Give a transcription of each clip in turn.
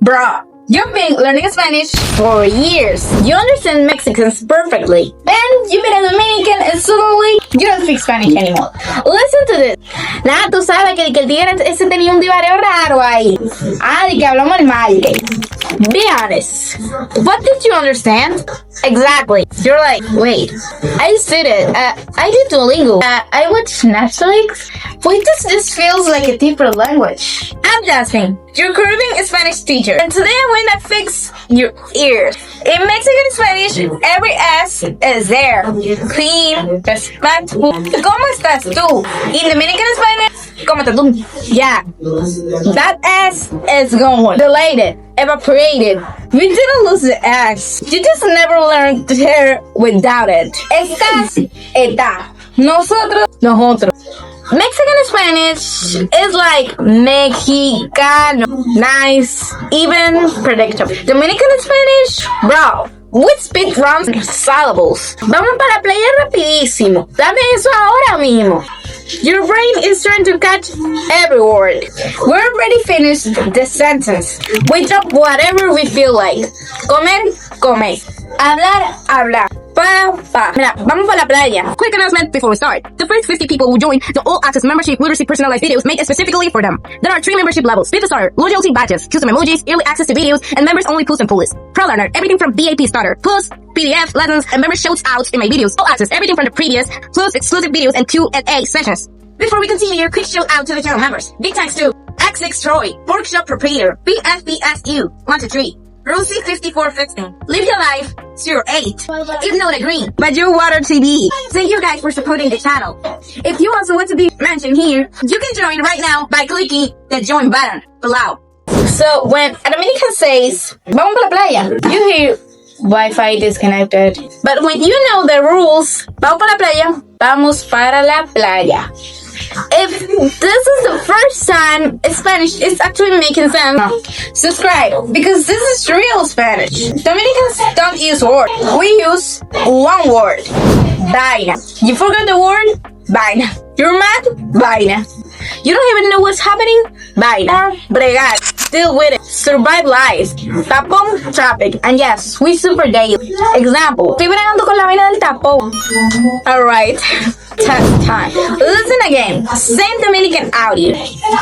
Bro, you've been learning Spanish for years. You understand Mexicans perfectly. Then you meet a Dominican and suddenly you don't speak Spanish anymore. Listen to this. Nada, tú sabes que el tigre ese tenía un divario raro ahí. De que hablamos el mal. Be honest. What did you understand? Exactly. You're like, wait, I studied. I did Duolingo. I watched Netflix. Why does this feels like a different language? I'm Jasmine, your curving Spanish teacher. And today I'm going to fix your ears. In Mexican Spanish, every S is there. Clean, respectful. ¿Cómo estás tú? In Dominican Spanish, ¿cómo estás tú? Yeah. That S is gone. Deleted. Evaporated. We didn't lose the S. You just never learned to hear without it. Estás, está. Nosotros, nosotros. Mexican Spanish is like Mexicano. Nice, even predictable. Dominican Spanish, bro. With speed drums and syllables. Vamos para la playa rapidísimo. Dame eso ahora mismo. Your brain is trying to catch every word. We already finished the sentence. We drop whatever we feel like. Comer, comer. Hablar, hablar. Mira, vamos para la playa. Quick announcement before we start. The first 50 people who join the All Access membership will receive personalized videos made specifically for them. There are 3 membership levels. Beta starter, loyalty badges, custom emojis, early access to videos, and members only post and pull list. Pro learner, everything from VIP starter, plus PDF, lessons, and member shouts outs in my videos. All access, everything from the previous, plus exclusive videos and Q&A sessions. Before we continue, quick shout out to the channel members. Big thanks to X6 Troy, Workshop Proprietor, BFBSU, 123. Rosie 5415. Live your life 08. If not a green, but your water TV. Thank you guys for supporting the channel. If you also want to be mentioned here, you can join right now by clicking the join button below. So when a Dominican says, vamos para la playa, you hear Wi-Fi disconnected. But when you know the rules, vamos para la playa, vamos para la playa. If this is the first time Spanish is actually making sense, subscribe, because this is real Spanish. Dominicans don't use words. We use one word. Vaina. You forgot the word? Vaina. You're mad? Vaina. You don't even know what's happening? Vaina. Bregar. Deal with it. Survive life. Tapón, traffic. And yes, we super daily. Example. Estoy bregando con la vaina del tapón. Alright. Test time. Listen again. Same Dominican audio.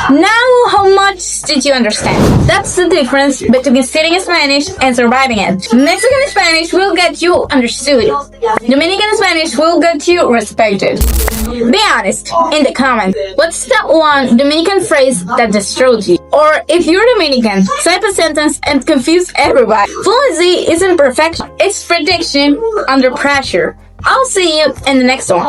Now, how much did you understand? That's the difference between studying Spanish and surviving it. Mexican Spanish will get you understood. Dominican Spanish will get you respected. Be honest in the comments. What's that one Dominican phrase that destroys you? Or if you're Dominican, type a sentence and confuse everybody. Fluency isn't perfection. It's prediction under pressure. I'll see you in the next one.